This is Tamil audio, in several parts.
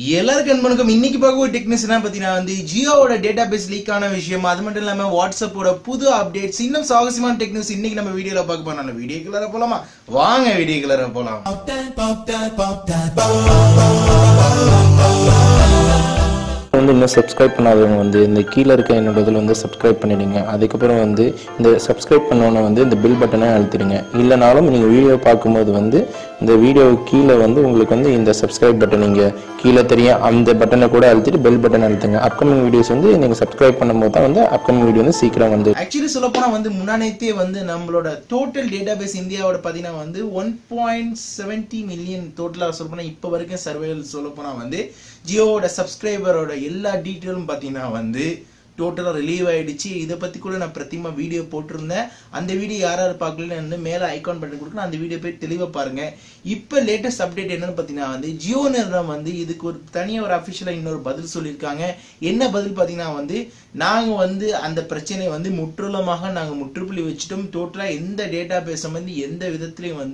எல்லாருக்கும் அன்பனுக்கும் இன்னைக்கு பார்க்க ஒரு டெக்னிக்ஸ்னா பார்த்தீங்கன்னா ஜியோவோட டேட்டாபேஸ் லீக் ஆன விஷயம், அது மட்டும் இல்லாமல் வாட்ஸ்அப்போட புது அப்டேட்ஸ், இன்னும் சுவாரஸ்யமான டெக்னிக்ஸ் இன்னைக்கு நம்ம வீடியோல பார்க்க போறோம். வீடியோக்குள்ள போலாமா? வாங்க வீடியோக்குள்ள போலாம். இன்னும் சப்ஸ்கிரைப் பண்ணாதவங்க இந்த கீழே இருக்க என்னோட இதில் சப்ஸ்கிரைப் பண்ணிடுங்க. அதுக்கப்புறம் இந்த சப்ஸ்கிரைப் பண்ணோன்னே இந்த பில் பட்டனை அழுத்திடுங்க. இல்லைனாலும் நீங்கள் வீடியோ பார்க்கும்போது இந்த வீடியோ கீழே உங்களுக்கு இந்த சப்ஸ்கிரைப் பட்டன் நீங்கள் கீழே தெரியும், அந்த பட்டனை கூட அழுத்திட்டு பெல் பட்டன் அழுத்துங்க. அப்கமிங் வீடியோஸ் நீங்கள் சப்ஸ்கிரைப் பண்ணும்போது தான் அப்கமிங் வீடியோ சீக்கிரம் ஆக்சுவலி சொல்ல போனா முன்னாடியே நம்மளோட டோட்டல் டேட்டாபேஸ் இந்தியாவோட பார்த்தீங்கன்னா 1.70 மில்லியன் டோட்டலாக சொல்ல போனால் இப்போ வரைக்கும் சர்வேல் சொல்ல போனால் ஜியோவோட சப்ஸ்கிரைபரோட எல்லா டீட்டெயிலும் பார்த்தீங்கன்னா டோட்டலாக ரிலீவ் ஆயிடுச்சு. இதை பற்றி கூட நான் பிரத்திமா வீடியோ போட்டிருந்தேன். அந்த வீடியோ யாராவது பார்க்கலன்னு மேலே ஐகான் பட்டன் கொடுக்கணும், அந்த வீடியோ போய் தெளிவாக பாருங்க. இப்போ லேட்டஸ்ட் அப்டேட் என்னன்னு பார்த்தீங்கன்னா ஜியோ நிறுவனம் இதுக்கு ஒரு தனியாக ஒரு அஃபிஷியலாக இன்னொரு பதில் சொல்லியிருக்காங்க. என்ன பதில் பார்த்தீங்கன்னா நாங்கள் அந்த பிரச்சனையை முற்றிலுமாக நாங்கள் முற்றுப்புள்ளி வச்சுட்டோம். டோட்டலாக எந்த டேட்டா பேஸை எந்த விதத்துலையும்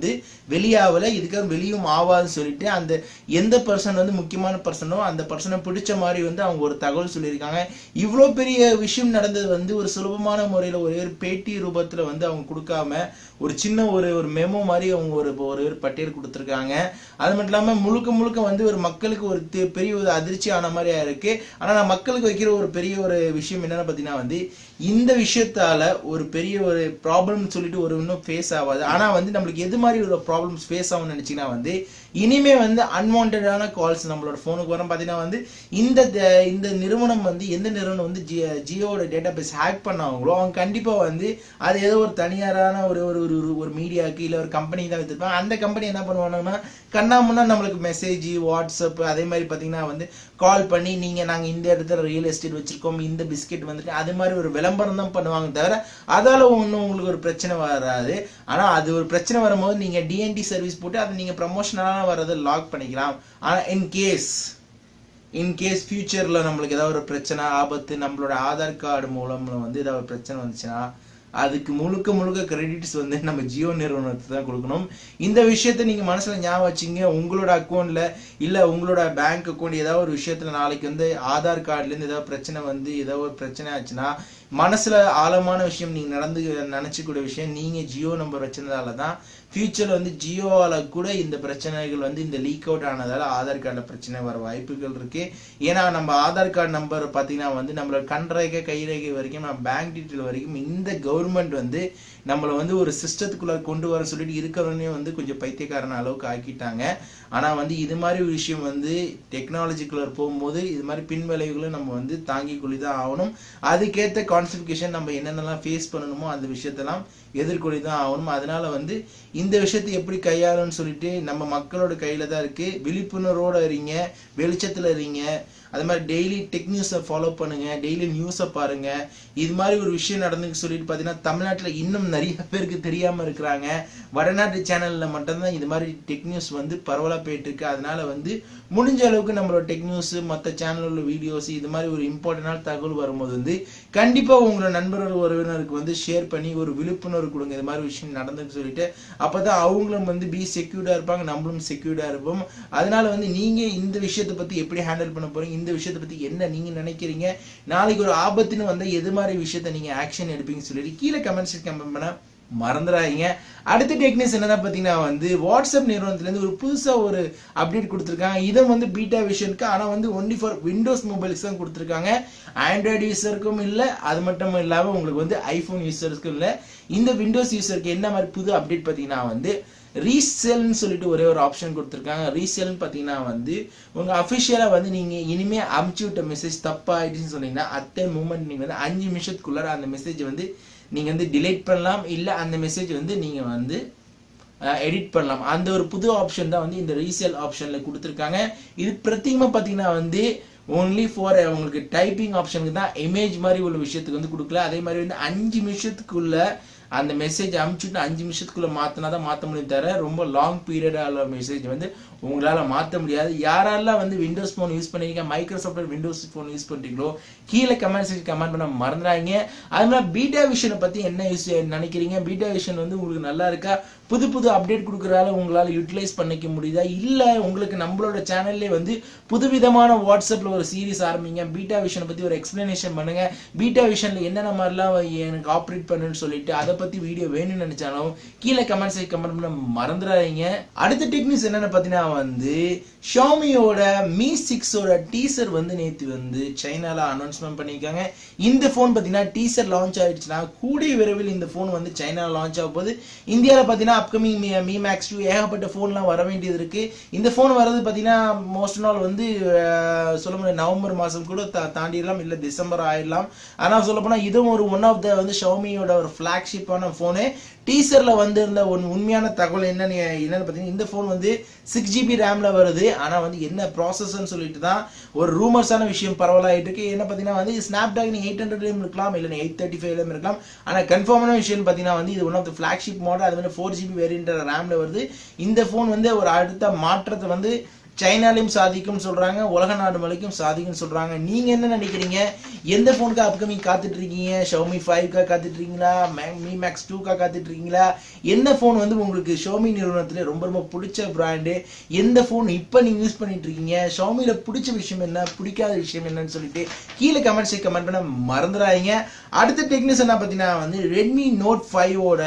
வெளியாகலை, இதுக்காக வெளியும் ஆகாதுன்னு சொல்லிட்டு அந்த எந்த பர்சன் முக்கியமான பர்சனோ அந்த பர்சனை பிடிச்ச மாதிரி அவங்க ஒரு தகவல் சொல்லியிருக்காங்க. இவ்வளோ பெரிய விஷயம் நடந்தது ஒரு சுலபமான முறையில் ஒரே ஒரு பேட்டி ரூபத்தில் அவங்க கொடுக்காம ஒரு சின்ன ஒரு மெமோ மாதிரி அவங்க ஒரு பட்டியல் கொடுத்துருக்காங்க. அது மட்டும் இல்லாமல் முழுக்க ஒரு மக்களுக்கு ஒரு பெரிய ஒரு அதிர்ச்சி ஆன மாதிரியா இருக்கு. ஆனால் நான் மக்களுக்கு வைக்கிற ஒரு பெரிய ஒரு விஷயம் என்னன்னு பார்த்தீங்கன்னா இந்த விஷயத்தால ஒரு பெரிய ஒரு ப்ராப்ளம் சொல்லிட்டு ஒரு இன்னும் ஃபேஸ் ஆகாது. ஆனால் நம்மளுக்கு எது மாதிரி ஒரு ப்ராப்ளம்ஸ் ஃபேஸ் ஆகும்னு நினைச்சீங்கன்னா இனிமே அன்வான்டான கால்ஸ் நம்மளோட ஃபோனுக்கு வரும். பார்த்தீங்கன்னா இந்த நிறுவனம் எந்த நிறுவனம் ஜியோட டேட்டா பேஸ் ஹேக் பண்ணாங்களோ அவங்க கண்டிப்பாக அது ஏதோ ஒரு தனியாரான ஒரு மீடியாவுக்கு இல்லை ஒரு கம்பெனி தான் வச்சிருப்பாங்க. அந்த கம்பெனி என்ன பண்ணுவாங்கன்னா கண்ணாமுன்னா நம்மளுக்கு மெசேஜ் வாட்ஸ்அப் அதே மாதிரி பார்த்தீங்கன்னா கால் பண்ணி நாங்கள் இந்த இடத்துல ரியல் எஸ்டேட் வச்சிருக்கோம், இந்த பிஸ்கெட் அது மாதிரி ஒரு விளம்பரம் தான் பண்ணுவாங்க தவிர அதால ஒன்றும் உங்களுக்கு ஒரு பிரச்சனை வராது. ஆனால் அது ஒரு பிரச்சனை வரும்போது நீங்கள் டிஎன்டி சர்வீஸ் போட்டு அதை நீங்கள் ப்ரமோஷனலாக வர்றதை லாக் பண்ணிக்கலாம். ஆனால் இன்கேஸ் ஃபியூச்சர்ல நம்மளுக்கு ஏதாவது ஒரு பிரச்சனை ஆபத்து நம்மளோட ஆதார் கார்டு மூலம் ஏதாவது ஒரு பிரச்சனை வந்துச்சுன்னா அதுக்கு முழுக்க கிரெடிட்ஸ் நம்ம ஜியோ நிறுவனத்தை தான் கொடுக்கணும். இந்த விஷயத்த நீங்க மனசுல ஞாபகம் வச்சுங்க. உங்களோட அக்கௌண்ட்ல இல்ல உங்களோட பேங்க் அக்கௌண்ட் ஏதாவது ஒரு விஷயத்துல நாளைக்கு ஆதார் கார்டுல இருந்து ஏதாவது பிரச்சனை ஏதாவது ஒரு பிரச்சனை ஆச்சுன்னா மனசுல ஆழமான விஷயம் நீங்க நினைச்சக்கூடிய விஷயம் நீங்க ஜியோ நம்பர் வச்சிருந்தால தான் ஃபியூச்சர்ல ஜியோவால கூட இந்த பிரச்சனைகள் இந்த லீக் அவுட் ஆனதால ஆதார் கார்டுல பிரச்சனை வர வாய்ப்புகள் இருக்கு. ஏன்னா நம்ம ஆதார் கார்டு நம்பர் பாத்தீங்கன்னா நம்மளோட கண்ரேகை கைரேகை வரைக்கும் நம்ம பேங்க் டீட்டெயில் வரைக்கும் இந்த கவர்மெண்ட் நம்மளை ஒரு சிஸ்டத்துக்குள்ள கொண்டு வர சொல்லிட்டு இருக்கிறவனே கொஞ்சம் பைத்தியக்காரன அளவுக்கு ஆக்கிட்டாங்க. ஆனா இது மாதிரி ஒரு விஷயம் டெக்னாலஜிக்குள்ள போகும்போது இது மாதிரி பின்விளைவுகளை நம்ம தாங்கி கொள்ளிதான் ஆகணும். அதுக்கேற்ற கான்சிஃபிகேஷன் நம்ம என்னென்னலாம் ஃபேஸ் பண்ணணுமோ அந்த விஷயத்தெல்லாம் எதிர்கொள்ளிதான் ஆகணும். அதனால இந்த விஷயத்தை எப்படி கையாளுன்னு சொல்லிட்டு நம்ம மக்களோட கையில தான் இருக்கு. விழிப்புணர்வோட இருங்க, வெளிச்சத்துல இருங்க. அது மாதிரி டெய்லி டெக் நியூஸை ஃபாலோ பண்ணுங்க, டெய்லி நியூஸை பாருங்க. இது மாதிரி ஒரு விஷயம் நடந்துன்னு சொல்லிட்டு பார்த்தீங்கன்னா தமிழ்நாட்டில் இன்னும் நிறைய பேருக்கு தெரியாம இருக்கிறாங்க. வடநாட்டு சேனல்ல மட்டும்தான் இது மாதிரி டெக் நியூஸ் பரவலா போயிட்டு இருக்கு. அதனால முடிஞ்ச அளவுக்கு நம்மளோட டெக் நியூஸ் மற்ற சேனலோட வீடியோஸ் இது மாதிரி ஒரு இம்பார்ட்டன்டான தகவல் வரும்போது கண்டிப்பா உங்களோட நண்பர்கள் உறவினருக்கு ஷேர் பண்ணி ஒரு விழிப்புணர்வு கொடுங்க. இது மாதிரி விஷயம் நடந்துன்னு சொல்லிட்டு அப்பதான் அவங்களும் பி செக்யூர்டா இருப்பாங்க, நம்மளும் செக்யூர்டா இருப்போம். அதனால நீங்க இந்த விஷயத்தை பத்தி எப்படி ஹேண்டில் பண்ண போறீங்க, இந்த விஷயத்தை பத்தி என்ன நீங்க நினைக்கிறீங்க, நாளைக்கு ஒரு ஆபத்துன்னு எது மாதிரி விஷயத்த நீங்க ஆக்ஷன் எடுப்பீங்கன்னு சொல்லிட்டு கீழே கமெண்ட்ஸ் கமெண்ட் பண்ண மறந்துடாதீங்க. அடுத்த டெக்னிக்ஸ் என்னன்னா பாத்தீங்கன்னா வாட்ஸ்அப் நிறுவனத்துல இருந்து ஒரு புதுசா ஒரு அப்டேட் கொடுத்திருக்காங்க. இதை பீட்டா விஷனுக்கு ஆனா ஒன்லி ஃபார் விண்டோஸ் மொபைல்ஸ் தான் கொடுத்திருக்காங்க. ஆண்ட்ராய்டு யூசருக்கும் இல்ல, அது மட்டும் இல்லாம உங்களுக்கு ஐபோன் யூசருக்கும் இல்ல. இந்த விண்டோஸ் யூசருக்கு என்ன மாதிரி புது அப்டேட் பாத்தீங்கன்னா ரீசேல்னு சொல்லிட்டு ஒரே ஒரு ஆப்ஷன் கொடுத்துருக்காங்க. ரீசேல்னு பார்த்தீங்கன்னா உங்க அஃபிஷியலா நீங்க இனிமே அமுச்சு விட்ட மெசேஜ் தப்பா ஆயிடுச்சுன்னு சொன்னீங்கன்னா அத்தை மூமெண்ட் நீங்க 5 நிமிஷத்துக்குள்ளார அந்த மெசேஜ் நீங்க டிலீட் பண்ணலாம், இல்ல அந்த மெசேஜ் நீங்க எடிட் பண்ணலாம். அந்த ஒரு புது ஆப்ஷன் தான் இந்த ரீசேல் ஆப்ஷன்ல கொடுத்துருக்காங்க. இது பிரத்யேகமா பார்த்தீங்கன்னா ஒன்லி ஃபார் உங்களுக்கு டைப்பிங் ஆப்ஷனுக்கு தான், இமேஜ் மாதிரி உள்ள விஷயத்துக்கு கொடுக்கல. அதே மாதிரி 5 நிமிஷத்துக்குள்ள அந்த மெசேஜ் அனுப்பிச்சுட்டு 5 நிமிஷத்துக்குள்ள மாத்தினா தான் மாற்ற முடியும் தவிர ரொம்ப லாங் பீரியடான மெசேஜ் உங்களால மாற்ற முடியாது. யாரெல்லாம் விண்டோஸ் போன் யூஸ் பண்ணிருக்கீங்க, மைக்ரோசாஃப்ட் விண்டோஸ் போன் யூஸ் பண்றீங்களோ கீழே கமெண்ட் செக்ஷன் கமெண்ட் பண்ண மறந்துடாதீங்க. அதனால பீட்டா விஷனை பத்தி என்ன நினைக்கிறீங்க, பீட்டா விஷன் உங்களுக்கு நல்லா இருக்கா, புது புது அப்டேட் கொடுக்கறால உங்களால யூட்டிலைஸ் பண்ணிக்க முடியுதா? இல்ல உங்களுக்கு நம்மளோட சேனல்லே வந்து புதுவிதமான வாட்ஸ்அப்ல ஒரு சீரிஸ் ஆரம்பிங்க, பீட்டா விஷனை பத்தி ஒரு எக்ஸ்பிளனேஷன் பண்ணுங்க, பீட்டா விஷன்ல என்னென்ன மாதிரிலாம் எனக்கு ஆப்ரேட் பண்ணுன்னு சொல்லிட்டு அதை பத்தி வீடியோ வேணும்னு நினைச்சாலும் கீழே கமெண்ட் கமெண்ட் பண்ண மறந்துடாதீங்க. அடுத்த டெக்னிக்ஸ் என்னன்னு பார்த்தீங்கன்னா வந்து ஷாமியோட Mi 6ஓட டீசர் வந்து நேற்று வந்து சைனால அனௌன்ஸ்மெண்ட் பண்ணியிருக்காங்க. இந்த ஃபோன் பார்த்தீங்கன்னா டீசர் லான்ச் ஆயிடுச்சுன்னா கூடிய விரைவில் இந்த ஃபோன் வந்து சைனால லான்ச் ஆக போகுது. இந்தியாவில் பார்த்தீங்கன்னா அப்கமிங் Mi Max 2 ஏகப்பட்ட ஃபோன்லாம் வர வேண்டியது இருக்கு. இந்த ஃபோன் வர்றது பார்த்தீங்கன்னா மோஸ்ட் நாள் வந்து சொல்ல முடியாது நவம்பர் மாதம் கூட தாண்டிடலாம், இல்லை டிசம்பர் ஆயிடலாம். ஆனால் சொல்ல போனால் இதுவும் ஒரு ஒன் ஆஃப் த வந்து ஷாமியோட ஒரு ஃபிளாக்ஷிப்பான ஃபோனு. டீசர்ல வந்து இருந்த உண்மையான தகவல் என்னன்னு பார்த்தீங்கன்னா இந்த ஃபோன் வந்து 6GB ரேம்ல வருது. ஆனா வந்து என்ன ப்ராசஸ்ன்னு சொல்லிட்டு தான் ஒரு ரூமர்ஸான விஷயம் பரவலாயிட்டு இருக்கு. என்ன பார்த்தீங்கன்னா வந்து ஸ்னாப்டிராகன் 800 இருக்கலாம், இல்லை 835 இருக்கலாம். ஆனா கன்ஃபார்மான விஷயம் பார்த்தீங்கன்னா வந்து இது one of the flagship model. அது வந்து 4GB வேரியன்ட் ரேம்ல வருது. இந்த ஃபோன் வந்து ஒரு அடுத்த மாற்றத்தை வந்து சைனாலையும் சாதிக்கும் சொல்றாங்க, உலக நாடு மலைக்கும் சாதிக்கும் சொல்றாங்க. நீங்க என்ன நினைக்கிறீங்க? எந்த போனுக்கு அப்கமிங் காத்துட்டு இருக்கீங்க? Xiaomi 5 காத்துட்டு இருக்கீங்களா? Mi Max 2 காத்துட்டு இருக்கீங்களா? என்ன போன் வந்து உங்களுக்கு Xiaomi நிறுவனத்துல ரொம்ப ரொம்ப பிடிச்ச பிராண்டு? எந்த போன் இப்ப நீங்க யூஸ் பண்ணிட்டு இருக்கீங்க? Xiaomiல பிடிச்ச விஷயம் என்ன, பிடிக்காத விஷயம் என்னன்னு சொல்லிட்டு கீழே கமெண்ட் பண்ண மறந்துடாதீங்க. அடுத்த டெக்னிக்ஸ் என்ன பார்த்தீங்கன்னா வந்து Redmi Note 5ஓட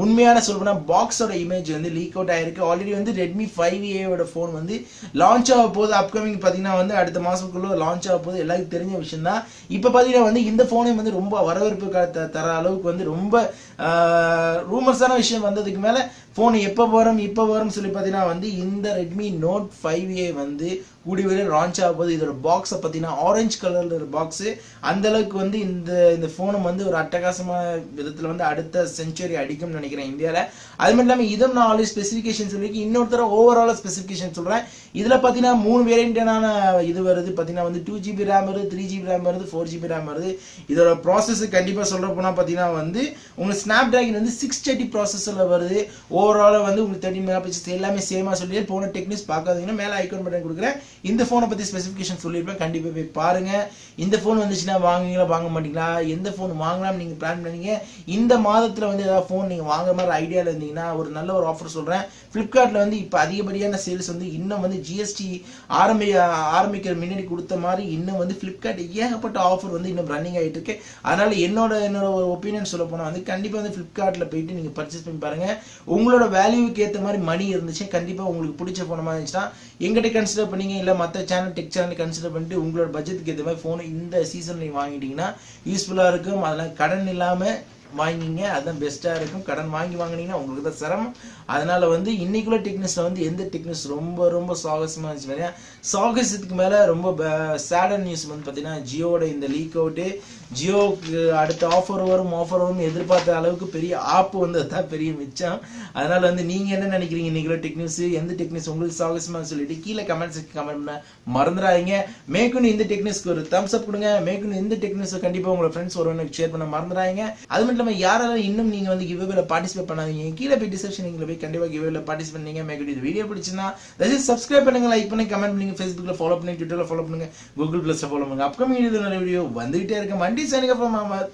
உண்மையான சொல்லணும்னா பாக்ஸோட இமேஜ் வந்து லீக் அவுட் ஆயிருக்கு. ஆல்ரெடி வந்து Redmi 5A போன் வந்து லான்ச் ஆக போகுது. அப்கமிங் பார்த்தீங்கன்னா வந்து அடுத்த மாசத்துக்குள்ள லான்ச் ஆக போகுது, எல்லாருக்கும் தெரிஞ்ச விஷயம் தான். இப்போ பார்த்தீங்கன்னா வந்து இந்த போனே வந்து ரொம்ப வரவேற்பு தர அளவுக்கு வந்து ரொம்ப ரூமர்ஸான விஷயம் வந்ததுக்கு மேல போன் எப்போ வரும் சொல்லி பார்த்தீங்கன்னா வந்து இந்த Redmi Note 5A வந்து கூடிய விரைவில் லான்ச் ஆக போகுது. இதோட பாக்ஸை பார்த்தீங்கன்னா ஆரஞ்சு கலர்ல ஒரு பாக்ஸ். அந்த அளவுக்கு வந்து இந்த போனை வந்து ஒரு அட்டகாசமான விதத்தில் வந்து அடுத்த செஞ்சுரி அடிக்கும்னு நினைக்கிறேன் இந்தியாவில். அது மட்டும் இல்லாமல் இதுவும் நான் ஆல்ரெடி ஸ்பெசிஃபிகேஷன் சொல்லி இன்னொருத்தர ஓவரால் ஸ்பெசிஃபிகேஷன் சொல்றேன். இதுல பார்த்தீங்கன்னா 3 வேரியன்டான இது வருது. பார்த்தீங்கன்னா வந்து 2GB ரேம் வருது, 3GB ரேம் வருது, 4GB ரேம் வருது. இதோட ப்ராசஸ் கண்டிப்பாக சொல்ற போனால் பார்த்தீங்கன்னா வந்து உங்களுக்கு ஸ்னாப்டிராகன் வந்து 630 ப்ராசஸர்ல வருது. ஓவராலாக வந்து உங்களுக்கு 13 மெகாபிக்சல்ஸ் எல்லாமே சேமா சொல்லி போன டெக்னிக்ஸ் பார்க்காதீங்கன்னா மேலே ஐகான் பட்டன் கொடுக்குறேன். இந்த போனை பத்தி ஸ்பெசிஃபிகேஷன் சொல்லியிருப்பேன், கண்டிப்பா போய் பாருங்க. இந்த போன் வந்துச்சுன்னா வாங்குவீங்களா வாங்க மாட்டீங்களா? எந்த போன் வாங்கலாம் நீங்க பிளான் பண்ணீங்க? இந்த மாதத்துல வந்து ஏதாவது போன் நீங்க வாங்குற மாதிரி ஐடியால இருந்தீங்கன்னா ஒரு நல்ல ஒரு ஆஃபர் சொல்றேன். பிளிப்கார்ட்ல வந்து இப்ப அதிகப்படியான சேல்ஸ் வந்து இன்னும் வந்து ஜிஎஸ்டி ஆரம்பிக்கிற முன்னாடி கொடுத்த மாதிரி இன்னும் வந்து பிளிப்கார்ட் ஏகப்பட்ட ஆஃபர் வந்து இன்னும் ரன்னிங் ஆயிட்டு இருக்கு. அதனால என்னோட ஒரு ஒப்பீனியன் சொல்ல போனா வந்து கண்டிப்பா வந்து பிளிப்கார்ட்ல போயிட்டு நீங்க பர்ச்சேஸ் பண்ணி பாருங்க. உங்களோட வேல்யூக்கு ஏற்ற மாதிரி மணி இருந்துச்சு, கண்டிப்பா உங்களுக்கு பிடிச்ச போன மாதிரி இருந்துச்சுன்னா எங்கிட்ட கன்சிடர் பண்ணீங்க, இல்ல மற்ற சேனல் டெக் சேனல் கன்சிடர் பண்ணிட்டு உங்களோட பட்ஜெட்டுக்கு ஏற்ற மாதிரி போன் இந்த சீசன் நீங்க வாங்கிட்டீங்கன்னா யூஸ்ஃபுல்லா இருக்கும். அதெல்லாம் கடன் இல்லாம வாங்கிங்க, அதுதான் பெஸ்டா இருக்கும். கடன் வாங்கினீங்கன்னா உங்களுக்கு தான் சிரமம். அதனால வந்து இன்னைக்குள்ள டெக்னிக்ஸ்ல வந்து எந்த டெக்னிக்ஸ் ரொம்ப ரொம்ப சாகசமா இருந்துச்சு, சாகசத்துக்கு மேல ரொம்ப சேடன் நியூஸ் வந்து பாத்தீங்கன்னா ஜியோட இந்த லீக் அவுட்டு. ஜியோக்கு அடுத்த ஆஃபர் வரும் எதிர்பார்த்த அளவுக்கு பெரிய ஆப் வந்து அதுதான் பெரிய மிச்சம். அதனால வந்து நீங்க என்ன நினைக்கிறீங்க? இன்னைக்குள்ள டெக்னிக்ஸ் எந்த டெக்னிக்ஸ் உங்களுக்கு சாகசமா சொல்லிட்டு கீழே கமெண்ட் பண்ண மறந்துடாதீங்க. மேற்கொண்டு இந்த டெக்னிக்ஸ்க்கு ஒரு தம்ஸ் அப் கொடுங்க. மேற்கொண்டு இந்த டெக்னிக்ஸ் கண்டிப்பா உங்களோட ஃப்ரெண்ட்ஸ் ஒருவனுக்கு ஷேர் பண்ண மறந்துடாதீங்க. அது மட்டும் இல்லாம யாராலும் இன்னும் நீங்க வந்து கிவ்அவேல பார்ட்டிசிபேட் பண்ணாதீங்க, கீழே போய் டிஸ்கிரிப்ஷன்ல போய் கண்டிப்பா கிவ்அவேல பார்ட்டிசிபேட் பண்ணீங்க. மேற்கொண்டு இந்த வீடியோ பிடிச்சினா தயவுசெய்து சப்ஸ்கிரைப் பண்ணுங்க, லைக் பண்ணுங்க, கமெண்ட் பண்ணுங்க, Facebookல ஃபாலோ பண்ணுங்க, ட்விட்டர்ல ஃபாலோ பண்ணுங்க, Google Plusல ஃபாலோ பண்ணுங்க. அப்கமிங் வீடியோ வந்துகிட்டே இருக்கு. மண்டி சைனிங் ஆஃப் அஹமத்.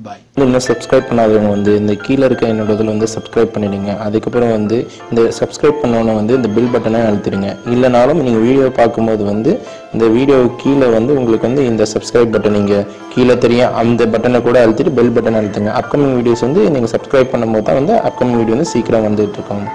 பாய். இன்னும் சப்ஸ்கிரைப் பண்ணாதவங்க வந்து இந்த கீழே இருக்க என்னோட இதில் வந்து சப்ஸ்கிரைப் பண்ணிடுங்க. அதுக்கப்புறம் வந்து இந்த சப்ஸ்கிரைப் பண்ணோன்னே வந்து இந்த பில் பட்டனை அழுத்திடுங்க. இல்லைனாலும் நீங்கள் வீடியோ பார்க்கும்போது வந்து இந்த வீடியோ கீழே வந்து உங்களுக்கு வந்து இந்த சப்ஸ்கிரைப் பட்டன் நீங்கள் கீழே தெரியும், அந்த பட்டனை கூட அழுத்திட்டு பெல் பட்டன் அழுத்துங்க. அப்கமிங் வீடியோஸ் வந்து நீங்கள் சப்ஸ்கிரைப் பண்ணும்போது தான் வந்து அப்கமிங் வீடியோ வந்து சீக்கிரம் வந்துட்டு இருக்கோம்.